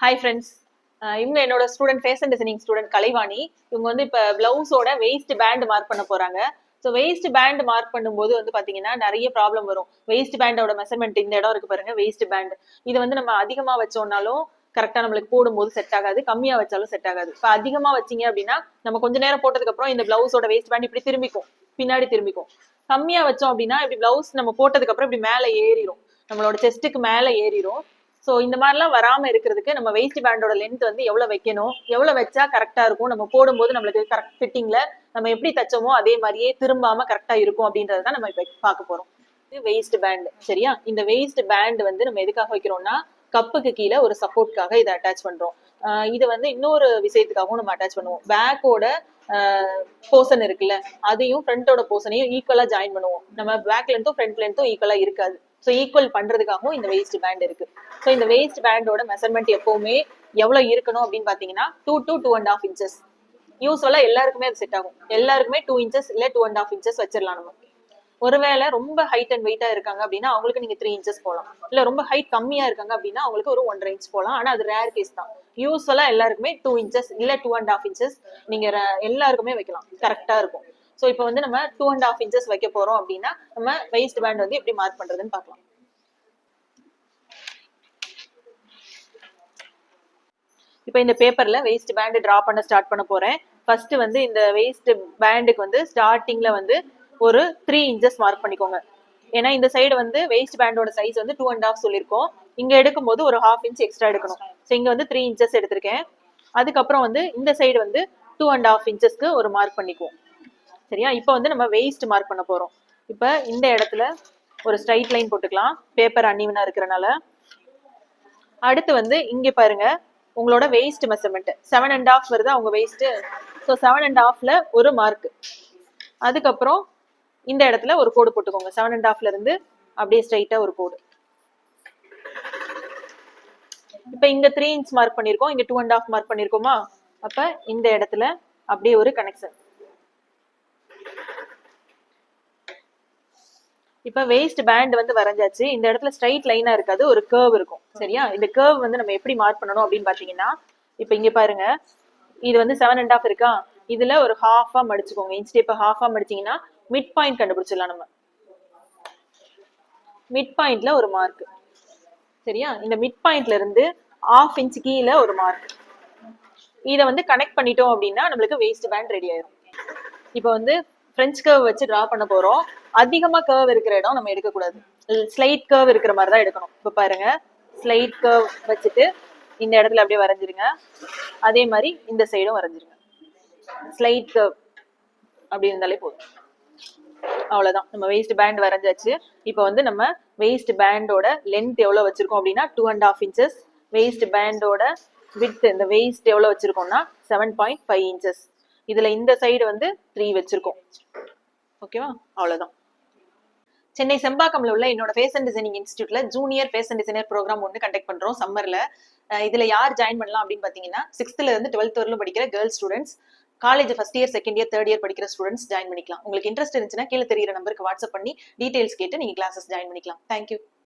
Hi friends. இவங்க என்னோட student, fashion designing student Kalaivani. இவங்க வந்து இப்போ பிளவுஸோட வெயிஸ்ட் பேண்ட் மார்க் பண்ண போறாங்க. ஸோ வெயிஸ்ட் பேண்ட் மார்க் பண்ணும்போது வந்து பாத்தீங்கன்னா நிறைய ப்ராப்ளம் வரும். வெயிஸ்ட் பேண்டோட மெஷர்மெண்ட் இந்த இடம் இருக்கு பாருங்க, வெயிஸ்ட் பேண்ட். இது வந்து நம்ம அதிகமா வச்சோம்னாலும் கரெக்டா நம்மளுக்கு போடும்போது செட் ஆகாது, கம்மியா வச்சாலும் செட் ஆகாது. இப்போ அதிகமா வச்சீங்க அப்படின்னா நம்ம கொஞ்ச நேரம் போட்டதுக்கு அப்புறம் இந்த பிளவுஸோட வெயிஸ்ட் பேண்ட் இப்படி திரும்பிக்கும், பின்னாடி திரும்பிக்கும். கம்மியா வச்சோம் அப்படின்னா இப்படி பிளவுஸ் நம்ம போட்டதுக்கு அப்புறம் இப்படி மேலே ஏறிடும், நம்மளோட செஸ்ட்டுக்கு மேலே ஏறிடும். ஸோ இந்த மாதிரிலாம் வராம இருக்கிறதுக்கு நம்ம வெயிஸ்ட் பேண்டோட லென்த் வந்து எவ்வளவு வைக்கணும், எவ்வளவு வச்சா கரெக்டா இருக்கும், நம்ம போடும்போது நம்மளுக்கு கரெக்ட் ஃபிட்டிங்ல நம்ம எப்படி தச்சோமோ அதே மாதிரியே திரும்பாம கரெக்டா இருக்கும் அப்படின்றத நம்ம இப்ப பார்க்க போறோம். வெயிஸ்ட் பேண்ட், சரியா? இந்த வெயிஸ்ட் பேண்ட் வந்து நம்ம எதுக்காக வைக்கிறோம்னா கப்புக்கு கீழே ஒரு சப்போர்ட்காக இதை அட்டாச் பண்றோம். இது வந்து இன்னொரு விஷயத்துக்காகவும் நம்ம அட்டாச் பண்ணுவோம். பேக்கோட போர்ஷன் இருக்குல்ல, அதையும் ஃப்ரண்டோட போர்ஷனையும் ஈக்குவலா ஜாயின் பண்ணுவோம். நம்ம பேக் லென்த்தும் ஃப்ரண்ட் லென்த்தும் ஈக்குவலா இருக்காது. ஸோ ஈக்குவல் பண்றதுக்காகவும் இந்த வெயிஸ்ட் பேண்ட் இருக்கு. ஸோ இந்த வெயிஸ்ட் பேண்டோட மெஷர்மெண்ட் எப்பவுமே எவ்வளவு இருக்கணும் அப்படின்னு பாத்தீங்கன்னா 2 to 2.5 inches. யூஸ்வலா எல்லாருக்குமே அது செட் ஆகும். எல்லாருக்குமே 2 inches இல்ல 2.5 inches வச்சிடலாம். நம்ம ஒருவேளை ரொம்ப ஹைட் அண்ட் வெயிட்டா இருக்காங்க அப்படின்னா அவங்களுக்கு நீங்க 3 inches போகலாம். இல்ல ரொம்ப ஹைட் கம்மியா இருக்காங்க அப்படின்னா அவங்களுக்கு ஒரு 1.5 inch போகலாம். ஆனா அது ரேர் கேஸ் தான். யூஸ்வலா எல்லாருக்குமே 2 inches இல்ல 2.5 inches நீங்க எல்லாருக்குமே வைக்கலாம், கரெக்டா இருக்கும். ஸோ இப்போ வந்து நம்ம 2.5 inches வைக்க போறோம் அப்படின்னா நம்ம வெயிஸ்ட் பேண்ட் வந்து எப்படி மார்க் பண்றதுன்னு பார்க்கலாம். இப்போ இந்த பேப்பர்ல வெயிஸ்ட் பேண்ட் டிரா பண்ண ஸ்டார்ட் பண்ண போறேன். ஃபர்ஸ்ட் வந்து இந்த வெயிஸ்ட் பேண்டுக்கு வந்து ஸ்டார்டிங்ல வந்து ஒரு 3 inches மார்க் பண்ணிக்கோங்க. ஏன்னா இந்த சைடு வந்து வெயிஸ்ட் பேண்டோட சைஸ் வந்து 2.5 சொல்லியிருக்கோம். இங்க எடுக்கும்போது ஒரு 1/2 inch எக்ஸ்ட்ரா எடுக்கணும். ஸோ இங்க வந்து 3 inches எடுத்திருக்கேன். அதுக்கப்புறம் வந்து இந்த சைடு வந்து 2.5 inchesக்கு ஒரு மார்க் பண்ணிக்குவோம், சரியா? இப்போ வந்து நம்ம வெயிஸ்ட் மார்க் பண்ண போறோம். இப்போ இந்த இடத்துல ஒரு ஸ்ட்ரைட் லைன் போட்டுக்கலாம், பேப்பர் அன்இவனா இருக்கிறனால. அடுத்து வந்து இங்க பாருங்க, உங்களோட வெயிஸ்ட் மெஷர்மெண்ட் 7.5 வருது அவங்க வெயிஸ்ட். ஸோ 7.5ல ஒரு மார்க். அதுக்கப்புறம் இந்த இடத்துல ஒரு கோடு போட்டுக்கோங்க. 7.5ல இருந்து அப்படியே ஸ்ட்ரைட்டா ஒரு கோடு. இப்ப இங்க 3 inch மார்க் பண்ணிருக்கோம், இங்க 2.5 மார்க் பண்ணிருக்கோமா? அப்ப இந்த இடத்துல அப்படியே ஒரு கனெக்ஷன். இப்ப வெயிஸ்ட் பேண்ட் வந்து வரைஞ்சாச்சு. இந்த இடத்துல ஸ்ட்ரைட் லைனா இருக்காது, ஒரு கர்வ் இருக்கும், சரியா? இந்த கர்வ் வந்து நம்ம எப்படி மார்க் பண்ணணும் அப்படின்னு பாத்தீங்கன்னா, இப்ப இங்க பாருங்க, இது வந்து 7.5 இருக்கா, இதுல ஒரு ஹாஃபா மடிச்சுக்கோங்க. இன்ச் டேப்பை ஹாஃபா மடிச்சீங்கன்னா மிட் பாயிண்ட் கண்டுபிடிச்சிடலாம். நம்ம மிட் பாயிண்ட்ல ஒரு மார்க், சரியா? இந்த மிட் பாயிண்ட்ல இருந்து 1/2 inch கீழே ஒரு மார்க். இதை வந்து கனெக்ட் பண்ணிட்டோம் அப்படின்னா நம்மளுக்கு வெயிஸ்ட் பேண்ட் ரெடி ஆயிரும். இப்போ வந்து ஃப்ரெஞ்ச் கர்வ் வச்சு டிரா பண்ண போறோம். அதிகமா கர்வ் இருக்கிற இடம் நம்ம எடுக்கக்கூடாது, ஸ்லைட் கர்வ் இருக்கிற மாதிரி தான் எடுக்கணும். இப்போ பாருங்க, ஸ்லைட் கர்வ் வச்சுட்டு இந்த இடத்துல அப்படியே வரைஞ்சிருங்க. அதே மாதிரி இந்த சைடும் வரைஞ்சிருங்க. ஸ்லைட் கர்வ் அப்படி இருந்தாலே போதும். அவ்வளவுதான், நம்ம வெயிஸ்ட் பேண்ட் வரைஞ்சாச்சு. இப்போ வந்து நம்ம வெயிஸ்ட் பேண்டோட லென்த் எவ்வளவு வச்சிருக்கோம் அப்படின்னா 2.5 inches. வெயிஸ்ட் பேண்டோட வித் இந்த வெயிஸ்ட் எவ்வளவு வச்சிருக்கோம்னா 7.5 inches. இதுல இந்த சைடு வந்து 3 வச்சிருக்கோம். ஓகேவா? அவ்வளவுதான். சென்னை செம்பாக்கம்ல உள்ள என்னோட ஃபேஷன் டிசைனிங் இன்ஸ்டியூட்ல ஜூனியர் ஃபேஷன் டிசைனர் ப்ரோக்ராம் ஒன்று கண்டக்ட் பண்றோம் சம்மர்ல. இதுல யார் ஜாயின் பண்ணலாம் அப்படின்னு பாத்தீங்கன்னா 6th இருந்து 12th வரலும் படிக்கிற girls students, college first year second year third year படிக்கிற ஸ்டூடெண்ட்ஸ் ஜாயின் பண்ணிக்கலாம். உங்களுக்கு இன்ட்ரெஸ்ட் இருந்துச்சுன்னா கீழே தெரியுற நம்பருக்கு வாட்ஸ்அப் பண்ணி டீடைல்ஸ் கேட்டு நீங்க கிளாஸஸ் ஜாயின் பண்ணிக்கலாம். தேங்க்யூ.